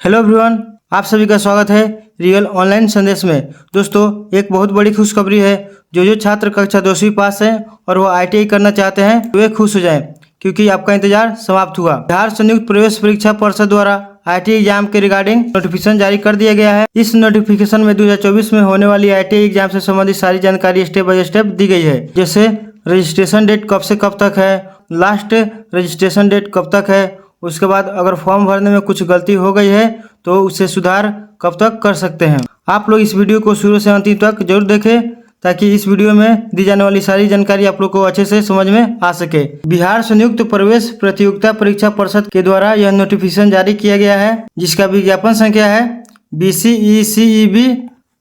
Hello everyone, आप सभी का स्वागत है रियल ऑनलाइन संदेश में। दोस्तों, एक बहुत बड़ी खुशखबरी है। जो छात्र कक्षा 10वीं पास हैं और वो ITI करना चाहते हैं वे खुश हो जाएं, क्योंकि आपका इंतजार समाप्त हुआ। बिहार संयुक्त प्रवेश परीक्षा परिषद द्वारा ITI एग्जाम के रिगार्डिंग नोटिफिकेशन जारी कर दिया गया है। इस नोटिफिकेशन में 2024 में होने वाली ITI एग्जाम से संबंधित सारी जानकारी स्टेप बाय स्टेप दी गई है। जैसे रजिस्ट्रेशन डेट कब से कब तक है, लास्ट रजिस्ट्रेशन डेट कब तक है, उसके बाद अगर फॉर्म भरने में कुछ गलती हो गई है तो उसे सुधार कब तक कर सकते हैं। आप लोग इस वीडियो को शुरू से अंतिम तक जरूर देखें, ताकि इस वीडियो में दी जाने वाली सारी जानकारी आप लोग को अच्छे से समझ में आ सके। बिहार संयुक्त प्रवेश प्रतियोगिता परीक्षा परिषद के द्वारा यह नोटिफिकेशन जारी किया गया है, जिसका विज्ञापन संख्या है BCECEB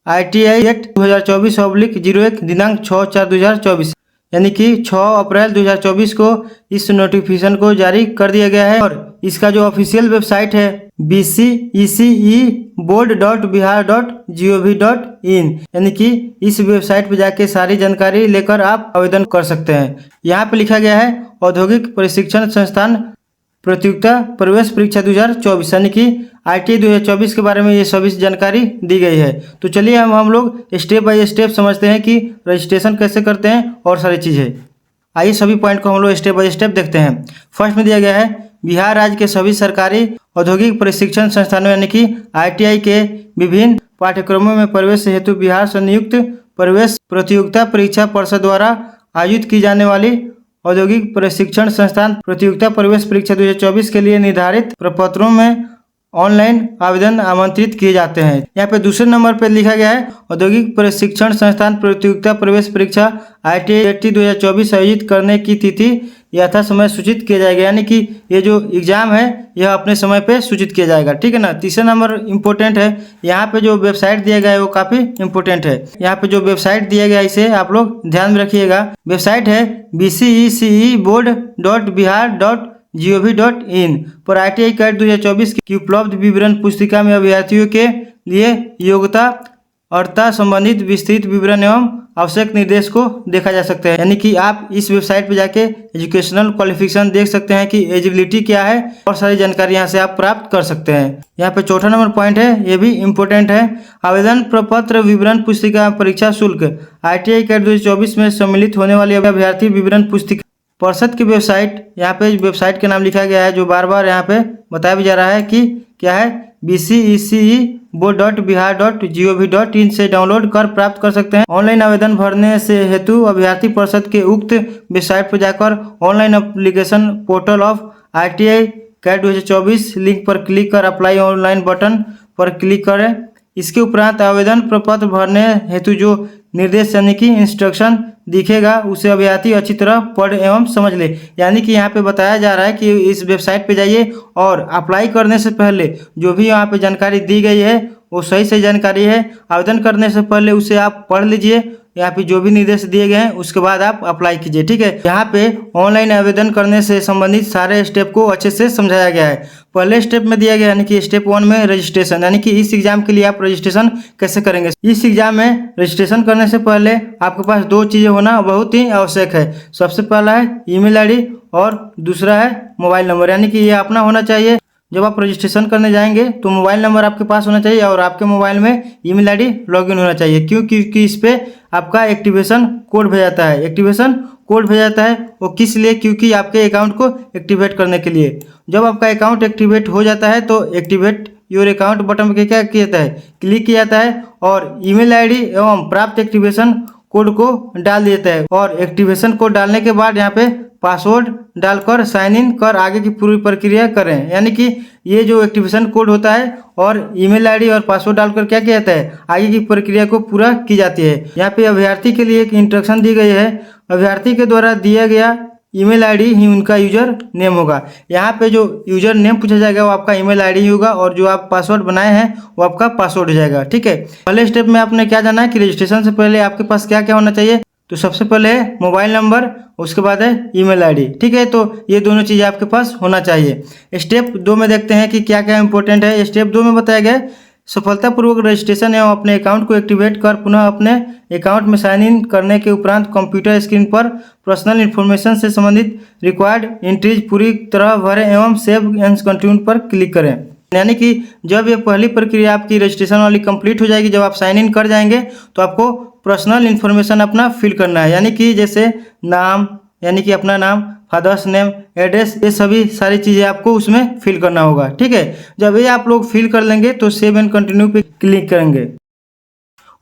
ITI एक्ट 2024/01 दिनांक 6/4/2024, यानी कि 6 अप्रैल 2024 को इस नोटिफिकेशन को जारी कर दिया गया है। और इसका जो ऑफिशियल वेबसाइट है bceceboard.bihar.gov.in, यानी कि इस वेबसाइट पे जाके सारी जानकारी लेकर आप आवेदन कर सकते हैं। यहाँ पे लिखा गया है औद्योगिक प्रशिक्षण संस्थान प्रतियोगिता प्रवेश परीक्षा 2024, यानी कि ITI 2024 के बारे में ये सभी जानकारी दी गई है। तो चलिए हम लोग स्टेप बाय स्टेप समझते हैं कि रजिस्ट्रेशन कैसे करते हैं और सारी चीज़ें। आइए सभी पॉइंट को हम लोग स्टेप बाय स्टेप देखते हैं। फर्स्ट में दिया गया है बिहार राज्य के सभी सरकारी औद्योगिक प्रशिक्षण संस्थानों यानी कि ITI के विभिन्न पाठ्यक्रमों में प्रवेश हेतु बिहार संयुक्त प्रवेश प्रतियोगिता परीक्षा परिषद द्वारा आयोजित की जाने वाली औद्योगिक प्रशिक्षण संस्थान प्रतियोगिता प्रवेश परीक्षा 2024 के लिए निर्धारित प्रपत्रों में ऑनलाइन आवेदन आमंत्रित किए जाते हैं। यहाँ पे दूसरे नंबर पे लिखा गया है औद्योगिक प्रशिक्षण संस्थान प्रतियोगिता प्रवेश परीक्षा ITI 2024 आयोजित करने की तिथि यथा समय सूचित किया जाएगा, यानी कि ये जो एग्जाम है यह अपने समय पे सूचित किया जाएगा। ठीक है ना। तीसरा नंबर इम्पोर्टेंट है, यहाँ पे जो वेबसाइट दिया गया है वो काफ़ी इम्पोर्टेंट है। यहाँ पे जो वेबसाइट दिया गया है इसे आप लोग ध्यान में रखिएगा। वेबसाइट है bceceboard.bihar.gov.in पर ITI कैट 2024 की उपलब्ध विवरण पुस्तिका में अभ्यर्थियों के लिए योग्यता अर्हता संबंधित विस्तृत विवरण एवं आवश्यक निर्देश को देखा जा सकता है। यानी कि आप इस वेबसाइट पर जाके एजुकेशनल क्वालिफिकेशन देख सकते हैं कि एलिजिबिलिटी क्या है और सारी जानकारी यहाँ से आप प्राप्त कर सकते हैं। यहाँ पे चौथा नंबर पॉइंट है, ये भी इम्पोर्टेंट है। आवेदन प्रपत्र विवरण पुस्तिका परीक्षा शुल्क ITI कैट 2024 में सम्मिलित होने वाली अभ्यर्थी विवरण पुस्तिका परिषद की वेबसाइट, यहाँ पे वेबसाइट के नाम लिखा गया है जो बार बार यहाँ पे बताया भी जा रहा है कि क्या है bceceboard.bihar.gov.in से डाउनलोड कर प्राप्त कर सकते हैं। ऑनलाइन आवेदन भरने से हेतु अभ्यर्थी परिषद के उक्त वेबसाइट पर जाकर online application portal of ITI CAT 2024 link पर क्लिक कर अप्लाई ऑनलाइन बटन पर क्लिक करें। इसके उपरांत आवेदन प्रपत्र भरने हेतु जो निर्देश यानी कि इंस्ट्रक्शन दिखेगा उसे अभ्यर्थी अच्छी तरह पढ़ एवं समझ ले। यानी कि यहाँ पे बताया जा रहा है कि इस वेबसाइट पे जाइए और अप्लाई करने से पहले जो भी यहाँ पे जानकारी दी गई है वो सही जानकारी है। आवेदन करने से पहले उसे आप पढ़ लीजिए, यहाँ पे जो भी निर्देश दिए गए हैं उसके बाद आप अप्लाई कीजिए। ठीक है। यहाँ पे ऑनलाइन आवेदन करने से संबंधित सारे स्टेप को अच्छे से समझाया गया है। पहले स्टेप में दिया गया यानी कि स्टेप 1 में रजिस्ट्रेशन, यानी कि इस एग्जाम के लिए आप रजिस्ट्रेशन कैसे करेंगे। इस एग्जाम में रजिस्ट्रेशन करने से पहले आपके पास 2 चीज़ें होना बहुत ही आवश्यक है। सबसे पहला है ईमेल ID और दूसरा है मोबाइल नंबर, यानी कि ये अपना होना चाहिए। जब आप रजिस्ट्रेशन करने जाएंगे तो मोबाइल नंबर आपके पास होना चाहिए और आपके मोबाइल में ईमेल ID लॉगिन होना चाहिए। क्यों? क्योंकि इस पे आपका एक्टिवेशन कोड भेजा जाता है। एक्टिवेशन कोड भेजा जाता है वो किस लिए? क्योंकि आपके अकाउंट को एक्टिवेट करने के लिए। जब आपका अकाउंट एक्टिवेट हो जाता है तो एक्टिवेट योर अकाउंट बटन पे क्या किया जाता है? क्लिक किया जाता है और ईमेल ID एवं प्राप्त एक्टिवेशन कोड को डाल देता है। और एक्टिवेशन कोड डालने के बाद यहाँ पे पासवर्ड डालकर साइन इन कर आगे की पूरी प्रक्रिया करें। यानी कि ये जो एक्टिवेशन कोड होता है और ईमेल ID और पासवर्ड डालकर क्या किया जाता है, आगे की प्रक्रिया को पूरा की जाती है। यहाँ पे अभ्यर्थी के लिए एक इंस्ट्रक्शन दी गई है। अभ्यर्थी के द्वारा दिया गया ईमेल ID ही उनका यूजर नेम होगा। यहाँ पे जो यूजर नेम पूछा जाएगा वो आपका ईमेल ID ही होगा और जो आप पासवर्ड बनाए हैं वो आपका पासवर्ड हो जाएगा। ठीक है। पहले स्टेप में आपने क्या जाना है कि रजिस्ट्रेशन से पहले आपके पास क्या क्या होना चाहिए। तो सबसे पहले है मोबाइल नंबर, उसके बाद है ईमेल ID। ठीक है। तो ये दोनों चीज़ें आपके पास होना चाहिए। स्टेप 2 में देखते हैं कि क्या क्या इंपॉर्टेंट है। स्टेप 2 में बताया गया सफलतापूर्वक रजिस्ट्रेशन एवं अपने अकाउंट को एक्टिवेट कर पुनः अपने अकाउंट में साइन इन करने के उपरांत कंप्यूटर स्क्रीन पर पर्सनल इन्फॉर्मेशन से संबंधित रिक्वायर्ड एंट्रीज पूरी तरह भरें एवं सेव एंड कंटिन्यू पर क्लिक करें। यानी कि जब ये पहली प्रक्रिया आपकी रजिस्ट्रेशन वाली कंप्लीट हो जाएगी, जब आप साइन इन कर जाएंगे तो आपको पर्सनल इन्फॉर्मेशन अपना फिल करना है, यानी कि जैसे नाम, यानी कि अपना नाम, फादर्स नेम, एड्रेस, ये सभी सारी चीज़ें आपको उसमें फिल करना होगा। ठीक है, जब ये आप लोग फिल कर लेंगे तो सेव एंड कंटिन्यू पे क्लिक करेंगे।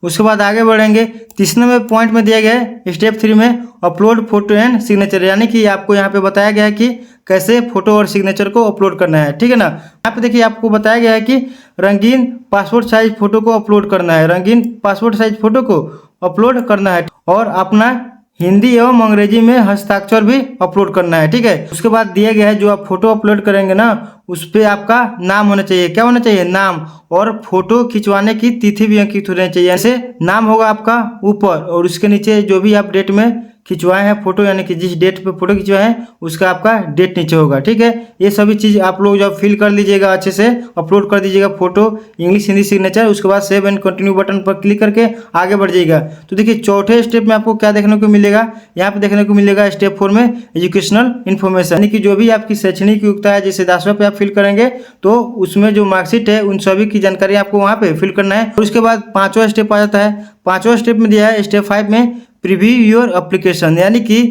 उसके बाद आगे बढ़ेंगे। तीसरे में पॉइंट में दिया गया है स्टेप 3 में अपलोड फोटो एंड सिग्नेचर, यानी कि आपको यहाँ पे बताया गया है कि कैसे फोटो और सिग्नेचर को अपलोड करना है। ठीक है ना, यहाँ पे देखिए आपको बताया गया है कि रंगीन पासपोर्ट साइज फोटो को अपलोड करना है, रंगीन पासपोर्ट साइज फोटो को अपलोड करना है और अपना हिंदी एवं अंग्रेजी में हस्ताक्षर भी अपलोड करना है। ठीक है, उसके बाद दिया गया है जो आप फोटो अपलोड करेंगे ना, उस पर आपका नाम होना चाहिए। क्या होना चाहिए? नाम, और फोटो खिंचवाने की तिथि भी अंकित होनी चाहिए। ऐसे नाम होगा आपका ऊपर और उसके नीचे जो भी आप डेट में खिंचवाए हैं फोटो, यानी कि जिस डेट पे फोटो खिंचवाए हैं उसका आपका डेट नीचे होगा। ठीक है, ये सभी चीज़ आप लोग जब फिल कर लीजिएगा, अच्छे से अपलोड कर दीजिएगा फोटो, इंग्लिश हिंदी सिग्नेचर, उसके बाद सेव एंड कंटिन्यू बटन पर क्लिक करके आगे बढ़ जाइएगा। तो देखिए चौथे स्टेप में आपको क्या देखने को मिलेगा, यहाँ पे देखने को मिलेगा स्टेप 4 में एजुकेशनल इन्फॉर्मेशन, यानी कि जो भी आपकी शैक्षणिक योग्यता है, जैसे 10वां पे आप फिल करेंगे तो उसमें जो मार्कशीट है उन सभी की जानकारी आपको वहाँ पे फिल करना है। और उसके बाद 5वां स्टेप आ जाता है। 5वां स्टेप में दिया है स्टेप 5 में प्रीव्यू योर एप्लीकेशन, यानी कि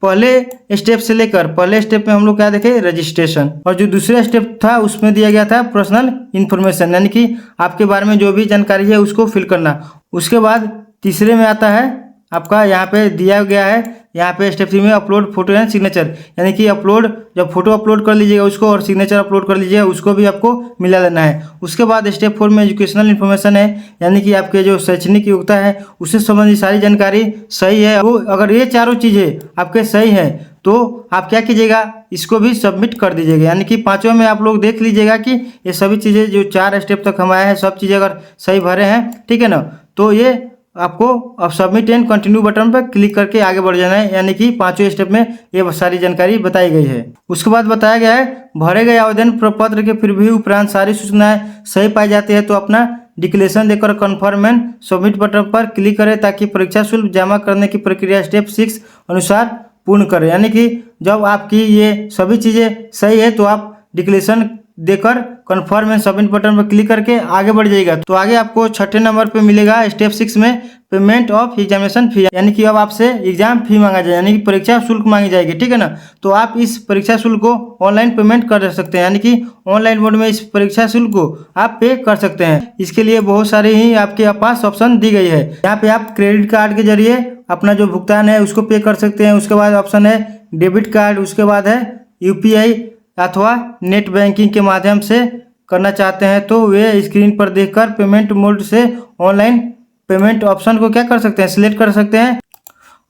पहले स्टेप से लेकर पहले स्टेप में हम लोग क्या देखे, रजिस्ट्रेशन, और जो दूसरा स्टेप था उसमें दिया गया था पर्सनल इन्फॉर्मेशन, यानी कि आपके बारे में जो भी जानकारी है उसको फिल करना। उसके बाद तीसरे में आता है आपका, यहाँ पे दिया गया है, यहाँ पे स्टेप 3 में अपलोड फोटो एंड सिग्नेचर, यानी कि अपलोड, जब फोटो अपलोड कर लीजिएगा उसको और सिग्नेचर अपलोड कर लीजिएगा उसको भी आपको मिला लेना है। उसके बाद स्टेप 4 में एजुकेशनल इन्फॉर्मेशन है, यानी कि आपके जो शैक्षणिक योग्यता है उससे संबंधित सारी जानकारी सही है। वो अगर ये चारों चीज़ें आपके सही हैं तो आप क्या कीजिएगा, इसको भी सबमिट कर दीजिएगा। यानी कि 5वां में आप लोग देख लीजिएगा कि ये सभी चीज़ें जो 4 स्टेप तक हम आए हैं सब चीज़ें अगर सही भरे हैं, ठीक है ना, तो ये आपको अब सबमिट एंड कंटिन्यू बटन पर क्लिक करके आगे बढ़ जाना है। यानी कि 5वें स्टेप में ये सारी जानकारी बताई गई है। उसके बाद बताया गया है भरे गए आवेदन प्रपत्र के प्रीव्यू उपरांत सारी सूचनाएं सही पाई जाती है तो अपना डिक्लेरेशन देकर कन्फर्म एंड सबमिट बटन पर क्लिक करें ताकि परीक्षा शुल्क जमा करने की प्रक्रिया स्टेप 6 अनुसार पूर्ण करें। यानी कि जब आपकी ये सभी चीज़ें सही है तो आप डिक्लेरेशन देकर कन्फर्म एंड सबमिट बटन पर क्लिक करके आगे बढ़ जाइएगा। तो आगे आपको 6ठे नंबर पे मिलेगा स्टेप 6 में पेमेंट ऑफ एग्जामिनेशन फी, यानी कि अब आपसे एग्जाम फी मांगा जाए, यानी कि परीक्षा शुल्क मांगी जाएगी। ठीक है ना, तो आप इस परीक्षा शुल्क को ऑनलाइन पेमेंट कर सकते हैं, यानी कि ऑनलाइन मोड में इस परीक्षा शुल्क को आप पे कर सकते हैं। इसके लिए बहुत सारे ही आपके पास ऑप्शन दी गई है। यहाँ पे आप क्रेडिट कार्ड के जरिए अपना जो भुगतान है उसको पे कर सकते हैं। उसके बाद ऑप्शन है डेबिट कार्ड, उसके बाद है UPI अथवा नेट बैंकिंग के माध्यम से करना चाहते हैं तो वे स्क्रीन पर देखकर पेमेंट मोड से ऑनलाइन पेमेंट ऑप्शन को क्या कर सकते हैं, सिलेक्ट कर सकते हैं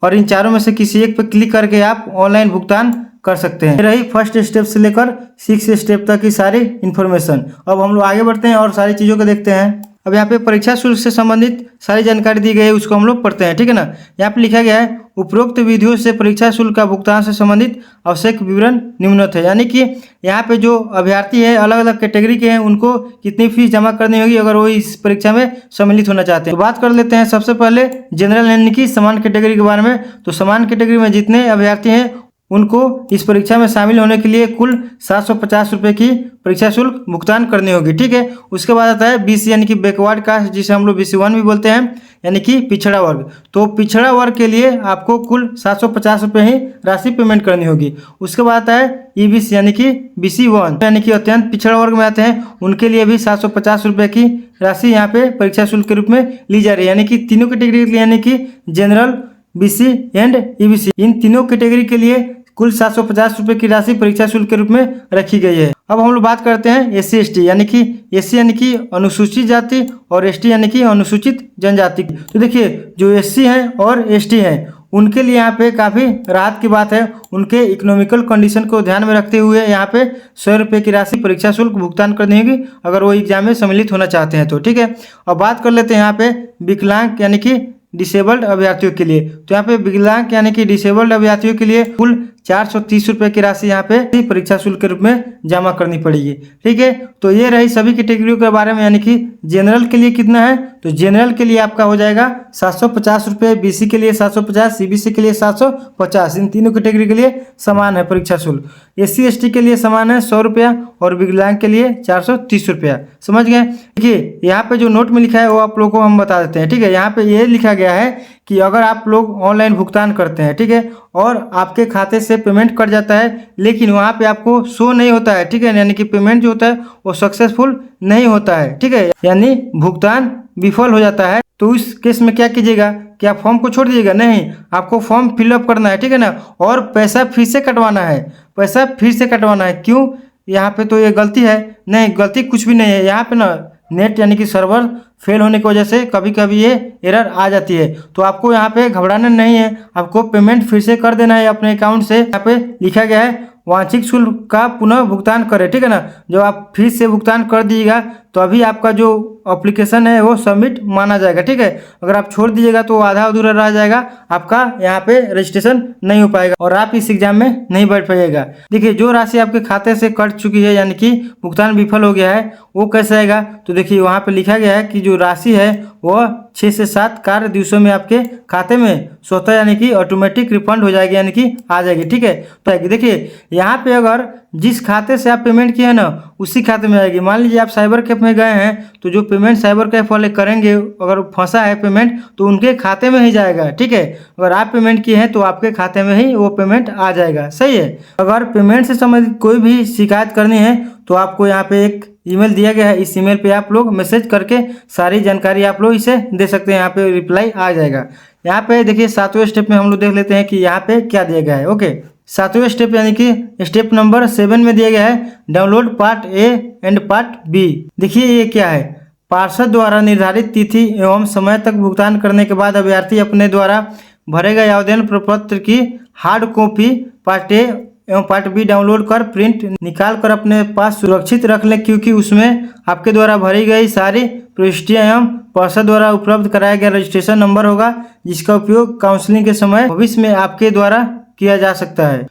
और इन चारों में से किसी एक पर क्लिक करके आप ऑनलाइन भुगतान कर सकते हैं। रही फर्स्ट स्टेप से लेकर 6 स्टेप तक की सारी इन्फॉर्मेशन। अब हम लोग आगे बढ़ते हैं और सारी चीज़ों को देखते हैं। अब यहाँ पे परीक्षा शुल्क से संबंधित सारी जानकारी दी गई है, उसको हम लोग पढ़ते हैं। ठीक है ना, यहाँ पे लिखा गया है उपरोक्त विधियों से परीक्षा शुल्क का भुगतान से संबंधित आवश्यक विवरण निम्नलिखित है। यानी कि यहाँ पे जो अभ्यर्थी है अलग अलग कैटेगरी के हैं उनको कितनी फीस जमा करनी होगी अगर वो इस परीक्षा में सम्मिलित होना चाहते हैं। तो बात कर लेते हैं सबसे पहले जनरल यानी कि समान कैटेगरी के बारे में। तो समान कैटेगरी में जितने अभ्यर्थी हैं उनको इस परीक्षा में शामिल होने के लिए कुल 750 रुपये की परीक्षा शुल्क भुगतान करनी होगी। ठीक है, उसके बाद आता है BC यानी कि बैकवर्ड कास्ट, जिसे हम लोग BC1 भी बोलते हैं, यानी कि पिछड़ा वर्ग। तो पिछड़ा वर्ग के लिए आपको कुल 750 रुपये ही राशि पेमेंट करनी होगी। उसके बाद आता है EBC यानी कि BC1 यानी कि अत्यंत पिछड़ा वर्ग में आते हैं, उनके लिए भी 750 रुपये की राशि यहाँ पे परीक्षा शुल्क के रूप में ली जा रही है। यानी कि तीनों कैटेगरी के लिए, यानी कि जनरल, BC एंड EBC, इन तीनों कैटेगरी के लिए कुल 750 रुपये की राशि परीक्षा शुल्क के रूप में रखी गई है। अब हम लोग बात करते हैं SC ST यानी कि SC यानी कि अनुसूचित जाति और ST यानी कि अनुसूचित जनजाति। तो देखिए जो SC हैं और ST हैं उनके लिए यहाँ पे काफ़ी राहत की बात है। उनके इकोनॉमिकल कंडीशन को ध्यान में रखते हुए यहाँ पे 100 रुपये की राशि परीक्षा शुल्क भुगतान करनी होगी अगर वो एग्जाम में सम्मिलित होना चाहते हैं तो। ठीक है, अब बात कर लेते हैं यहाँ पे विकलांग यानी कि डिसेबल्ड अभ्यर्थियों के लिए। तो यहाँ पे विकलांग यानी कि डिसेबल्ड अभ्यर्थियों के लिए कुल 430 रुपये की राशि यहाँ पे परीक्षा शुल्क के रूप में जमा करनी पड़ेगी। ठीक है, तो ये रही सभी कैटेगरियों के बारे में। यानी कि जनरल के लिए कितना है, तो जनरल के लिए आपका हो जाएगा 750 रुपये, BC के लिए 750, CBC के लिए 750। इन तीनों कैटेगरी के लिए समान है परीक्षा शुल्क। SC/ST के लिए समान है 100 रुपया और विकलांग के लिए 430 रुपया। समझ गए। देखिए यहाँ पे जो नोट में लिखा है वो आप लोगों को हम बता देते हैं, ठीक है। यहाँ पे ये लिखा गया है कि अगर आप लोग ऑनलाइन भुगतान करते हैं, ठीक है, और आपके खाते से पेमेंट कट जाता है लेकिन वहाँ पे आपको शो नहीं होता है, ठीक है, यानी कि पेमेंट जो होता है वो सक्सेसफुल नहीं होता है, ठीक है, यानी भुगतान विफल हो जाता है, तो उस केस में क्या कीजिएगा कि आप फॉर्म को छोड़ दीजिएगा। नहीं, आपको फॉर्म फिलअप करना है, ठीक है ना, और पैसा फिर से कटवाना है, पैसा फिर से कटवाना है। क्यों? यहाँ पे तो ये गलती है। नहीं, गलती कुछ भी नहीं है। यहाँ पे ना नेट यानी कि सर्वर फेल होने की वजह से कभी कभी ये एरर आ जाती है, तो आपको यहाँ पे घबराना नहीं है, आपको पेमेंट फिर से कर देना है अपने अकाउंट से। यहाँ पे लिखा गया है वांछित शुल्क का पुनः भुगतान करें, ठीक है ना। जब आप फिर से भुगतान कर दीजिएगा तो अभी आपका जो एप्लीकेशन है वो सबमिट माना जाएगा, ठीक है। अगर आप छोड़ दीजिएगा तो आधा अधूरा रह जाएगा, आपका यहाँ पे रजिस्ट्रेशन नहीं हो पाएगा और आप इस एग्जाम में नहीं बैठ पाइएगा। देखिए जो राशि आपके खाते से कट चुकी है यानी कि भुगतान विफल हो गया है वो कैसे आएगा, तो देखिए वहाँ पे लिखा गया है कि जो राशि है वो 6 से 7 कार्य दिवसों में आपके खाते में स्वतः यानी कि ऑटोमेटिक रिफंड हो जाएगी, यानी कि आ जाएगी, ठीक है। तो देखिए यहाँ पे अगर जिस खाते से आप पेमेंट किए हैं ना उसी खाते में आएगी। मान लीजिए आप साइबर कैफ में गए हैं तो जो पेमेंट साइबर कैफ वाले करेंगे, अगर फंसा है पेमेंट तो उनके खाते में ही जाएगा, ठीक है। अगर आप पेमेंट किए हैं तो आपके खाते में ही वो पेमेंट आ जाएगा, सही है। अगर पेमेंट से संबंधित कोई भी शिकायत करनी है तो आपको यहाँ पे एक ईमेल दिया गया है, इस ईमेल पे आप लोग मैसेज करके सारी जानकारी आप लोग इसे दे सकते हैं, यहाँ पे रिप्लाई आ जाएगा। यहाँ पे देखिए 7वें स्टेप में हम लोग देख लेते हैं कि यहाँ पे क्या दिया गया है। ओके, 7वें स्टेप यानी कि स्टेप नंबर 7 में दिया गया है download part A and part B. देखिए ये क्या है, पार्षद द्वारा निर्धारित तिथि एवं समय तक भुगतान करने के बाद अभ्यर्थी अपने द्वारा भरे गए आवेदन प्रपत्र की हार्ड कॉपी पार्ट ए एवं पार्ट बी डाउनलोड कर प्रिंट निकाल कर अपने पास सुरक्षित रख लें, क्योंकि उसमें आपके द्वारा भरी गई सारी प्रविष्टियां एवं पार्षद द्वारा उपलब्ध कराया गया रजिस्ट्रेशन नंबर होगा, जिसका उपयोग काउंसलिंग के समय भविष्य में आपके द्वारा किया जा सकता है।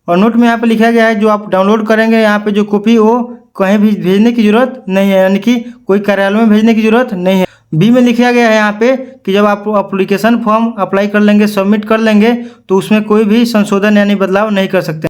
और नोट में यहाँ पे लिखा गया है जो आप डाउनलोड करेंगे यहाँ पे जो कॉपी वो कहीं भी भेजने की जरूरत नहीं है, यानी कि कोई कार्यालय में भेजने की जरूरत नहीं है। बी में लिखा गया है यहाँ पे कि जब आप एप्लीकेशन फॉर्म अप्लाई कर लेंगे, सबमिट कर लेंगे, तो उसमें कोई भी संशोधन यानी बदलाव नहीं कर सकते।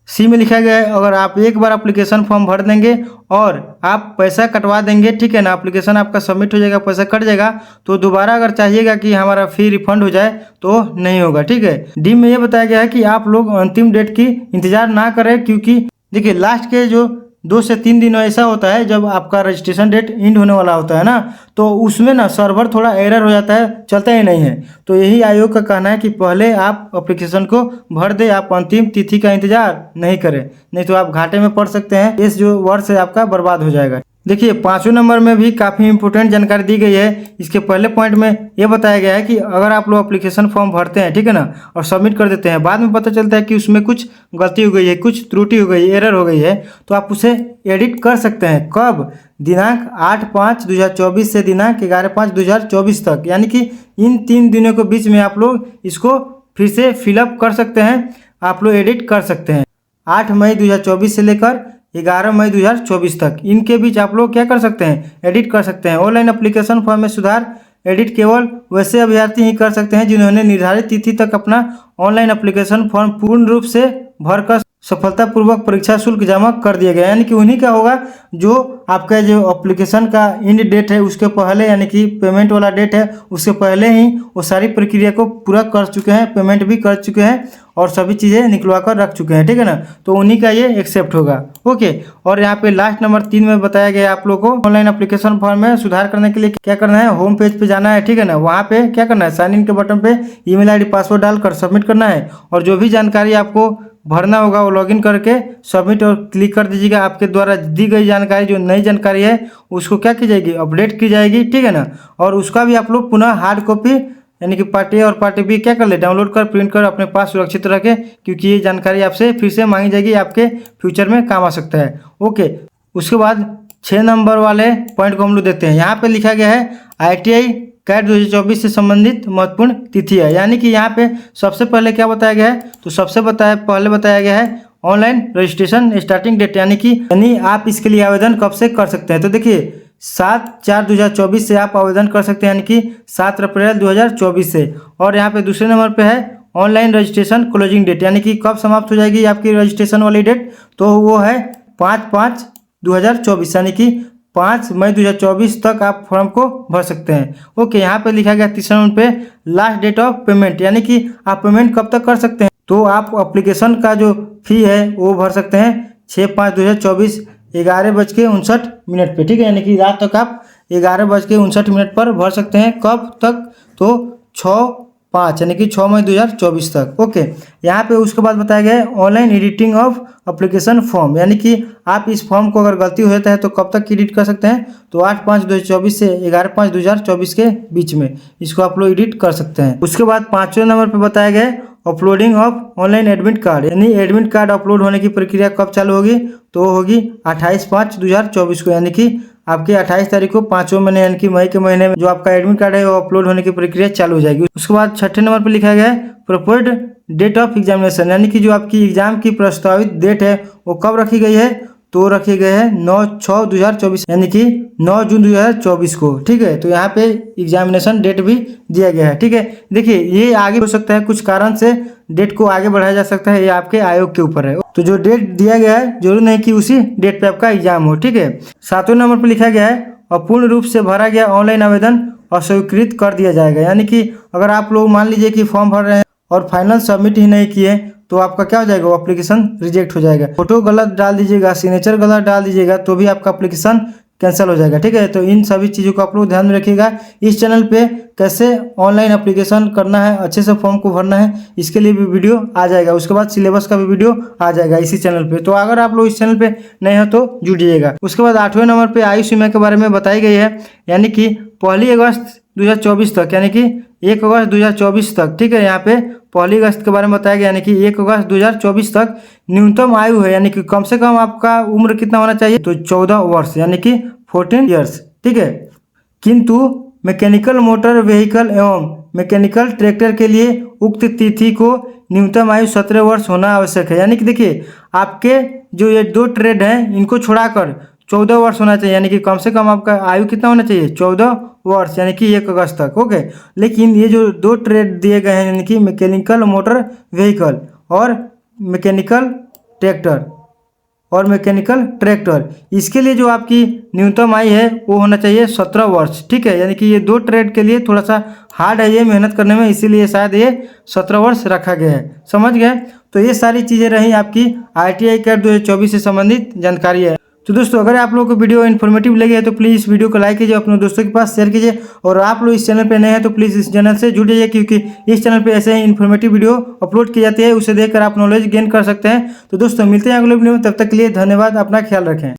सी में लिखा गया है अगर आप एक बार एप्लीकेशन फॉर्म भर देंगे और आप पैसा कटवा देंगे, ठीक है ना, एप्लीकेशन आपका सबमिट हो जाएगा, पैसा कट जाएगा, तो दोबारा अगर चाहिएगा कि हमारा फी रिफंड हो जाए तो नहीं होगा, ठीक है। डी में ये बताया गया है कि आप लोग अंतिम डेट की इंतजार ना करें, क्योंकि देखिए लास्ट के जो 2 से 3 दिन ऐसा होता है जब आपका रजिस्ट्रेशन डेट एंड होने वाला होता है ना, तो उसमें ना सर्वर थोड़ा एरर हो जाता है, चलता ही नहीं है। तो यही आयोग का कहना है कि पहले आप एप्लीकेशन को भर दे, आप अंतिम तिथि का इंतजार नहीं करें, नहीं तो आप घाटे में पड़ सकते हैं, इस जो वर्ष है आपका बर्बाद हो जाएगा। देखिए 5वें नंबर में भी काफ़ी इंपॉर्टेंट जानकारी दी गई है। इसके पहले पॉइंट में ये बताया गया है कि अगर आप लोग एप्लीकेशन फॉर्म भरते हैं, ठीक है ना, और सबमिट कर देते हैं, बाद में पता चलता है कि उसमें कुछ गलती हो गई है, कुछ त्रुटि हो गई, एरर हो गई है, तो आप उसे एडिट कर सकते हैं। कब? दिनांक 8/5/2024 से दिनांक 11/5/2024 तक, यानी कि इन 3 दिनों के बीच में आप लोग इसको फिर से फिलअप कर सकते हैं, आप लोग एडिट कर सकते हैं। 8 मई 2024 से लेकर 11 मई 2024 तक, इनके बीच आप लोग क्या कर सकते हैं, एडिट कर सकते हैं। ऑनलाइन एप्लीकेशन फॉर्म में सुधार एडिट केवल वैसे अभ्यर्थी ही कर सकते हैं जिन्होंने निर्धारित तिथि तक अपना ऑनलाइन एप्लीकेशन फॉर्म पूर्ण रूप से भरकर सफलतापूर्वक परीक्षा शुल्क जमा कर दिया गया, यानी कि उन्हीं का होगा जो आपका जो एप्लीकेशन का एंड डेट है उसके पहले, यानी कि पेमेंट वाला डेट है उसके पहले ही वो सारी प्रक्रिया को पूरा कर चुके हैं, पेमेंट भी कर चुके हैं और सभी चीज़ें निकलवा कर रख चुके हैं, ठीक है ना, तो उन्हीं का ये एक्सेप्ट होगा। ओके, और यहाँ पे लास्ट नंबर 3 में बताया गया आप लोग को ऑनलाइन एप्लीकेशन फॉर्म में सुधार करने के लिए क्या करना है, होम पेज पे जाना है, ठीक है ना, वहाँ पे क्या करना है, साइन इन के बटन पे ईमेल आईडी पासवर्ड डालकर सबमिट करना है और जो भी जानकारी आपको भरना होगा वो लॉगिन करके सबमिट और क्लिक कर दीजिएगा। आपके द्वारा दी गई जानकारी जो नई जानकारी है उसको क्या की जाएगी, अपडेट की जाएगी, ठीक है ना, और उसका भी आप लोग पुनः हार्ड कॉपी यानी कि पार्ट ए और पार्ट बी क्या कर ले, डाउनलोड कर प्रिंट कर अपने पास सुरक्षित रखें, क्योंकि ये जानकारी आपसे फिर से मांगी जाएगी, आपके फ्यूचर में काम आ सकता है। ओके, उसके बाद 6 नंबर वाले पॉइंट को हम लोग देखते हैं। यहाँ पे लिखा गया है ITI कैट 2024 से संबंधित महत्वपूर्ण तिथि है, यानी कि यहाँ पे सबसे पहले क्या बताया गया है, तो सबसे पहले बताया गया है ऑनलाइन रजिस्ट्रेशन स्टार्टिंग डेट, यानी आप इसके लिए आवेदन कब से कर सकते हैं। तो देखिए 7/4/2024 से आप आवेदन कर सकते हैं, यानी कि 7 अप्रैल 2024 से। और यहाँ पे दूसरे नंबर पे है ऑनलाइन रजिस्ट्रेशन क्लोजिंग डेट, यानी कि कब समाप्त हो जाएगी आपकी रजिस्ट्रेशन वाली डेट, तो वो है 5/5/2024, यानी कि 5 मई 2024 तक आप फॉर्म को भर सकते हैं। ओके, यहाँ पे लिखा गया तीसरे नंबर पे लास्ट डेट ऑफ पेमेंट, यानी कि आप पेमेंट कब तक कर सकते हैं, तो आप एप्लीकेशन का जो फी है वो भर सकते हैं 6/5/2024 11:59 पे, ठीक है, यानी कि रात तक आप 11:59 पर भर सकते हैं। कब तक, तो 6/5 यानी कि 6 मई 2024 तक। ओके, यहाँ पे उसके बाद बताया गया है online editing of application form, यानी कि आप इस फॉर्म को अगर गलती हो जाता है तो कब तक एडिट कर सकते हैं, तो 8/5/2024 से 11/5/2024 के बीच में इसको आप लोग एडिट कर सकते हैं। उसके बाद 5वें नंबर पर बताया गया है uploading of online admit card, यानी एडमिट कार्ड अपलोड होने की प्रक्रिया कब चालू होगी, तो होगी 28/5/2024 को, यानी कि आपके 28 तारीख को 5वें महीने यानी कि मई के महीने में जो आपका एडमिट कार्ड है वो अपलोड होने की प्रक्रिया चालू हो जाएगी। उसके बाद 6ठे नंबर पर लिखा गया है प्रपोज्ड डेट ऑफ एग्जामिनेशन, यानी कि जो आपकी एग्जाम की प्रस्तावित डेट है वो कब रखी गई है, तो रखी गई है 9/6/2024, यानी कि 9 जून 2024 को, ठीक है। तो यहाँ पे एग्जामिनेशन डेट भी दिया गया है, ठीक है। देखिए, ये आगे हो सकता है, कुछ कारण से डेट को आगे बढ़ाया जा सकता है, ये आपके आयोग के ऊपर है। तो जो डेट दिया गया है जरूर नहीं कि उसी डेट पे आपका एग्जाम हो, ठीक है। 7वें नंबर पर लिखा गया है अपूर्ण रूप से भरा गया ऑनलाइन आवेदन अस्वीकृत कर दिया जाएगा, यानी कि अगर आप लोग मान लीजिए कि फॉर्म भर रहे हैं और फाइनल सबमिट ही नहीं किए तो आपका क्या हो जाएगा, वो एप्लीकेशन रिजेक्ट हो जाएगा। फोटो गलत डाल दीजिएगा, सिग्नेचर गलत डाल दीजिएगा तो भी आपका एप्लीकेशन कैंसिल हो जाएगा, ठीक है। तो इन सभी चीज़ों को आप लोग ध्यान में रखिएगा। इस चैनल पे कैसे ऑनलाइन एप्लीकेशन करना है, अच्छे से फॉर्म को भरना है, इसके लिए भी वीडियो आ जाएगा। उसके बाद सिलेबस का भी वीडियो आ जाएगा इसी चैनल पे। तो अगर आप लोग इस चैनल पे नए हो तो जुड़िएगा। उसके बाद 8वें नंबर पे आयु सीमा के बारे में बताई गई है, यानी कि 1 अगस्त 2024 तक, यानी कि 1 अगस्त 2024 तक, ठीक है। यहाँ पे 1 अगस्त के बारे में बताया गया, यानी कि 1 अगस्त 2024 तक न्यूनतम आयु है, यानी कि कम से कम आपका उम्र कितना होना चाहिए, तो 14 वर्ष, यानी कि 14 ईयर्स, ठीक है। किंतु मैकेनिकल मोटर व्हीकल एवं मैकेनिकल ट्रैक्टर के लिए उक्त तिथि को न्यूनतम आयु 17 वर्ष होना आवश्यक है, यानी कि देखिए आपके जो ये 2 ट्रेड हैं इनको छोड़ाकर 14 वर्ष होना चाहिए, यानी कि कम से कम आपका आयु कितना होना चाहिए, 14 वर्ष, यानी कि 1 अगस्त तक। ओके, लेकिन ये जो 2 ट्रेड दिए गए हैं, यानी कि मैकेनिकल मोटर व्हीकल और मैकेनिकल ट्रैक्टर इसके लिए जो आपकी न्यूनतम आयु है वो होना चाहिए 17 वर्ष, ठीक है। यानी कि ये 2 ट्रेड के लिए थोड़ा सा हार्ड है ये मेहनत करने में, इसीलिए शायद ये 17 वर्ष रखा गया है, समझ गए। तो ये सारी चीज़ें रही आपकी ITI कैट 2024 से संबंधित जानकारी है। तो दोस्तों, अगर आप लोगों को वीडियो इन्फॉर्मेटिव लगी है तो प्लीज़ इस वीडियो को लाइक कीजिए, अपने दोस्तों के पास शेयर कीजिए, और आप लोग इस चैनल पे नए हैं तो प्लीज़ इस चैनल से जुड़ जाइए, क्योंकि इस चैनल पे ऐसे ही इन्फॉर्मेटिव वीडियो अपलोड की जाती है, उसे देखकर आप नॉलेज गेन कर सकते हैं। तो दोस्तों, मिलते हैं अगले वीडियो में, तब तक के लिए धन्यवाद, अपना ख्याल रखें।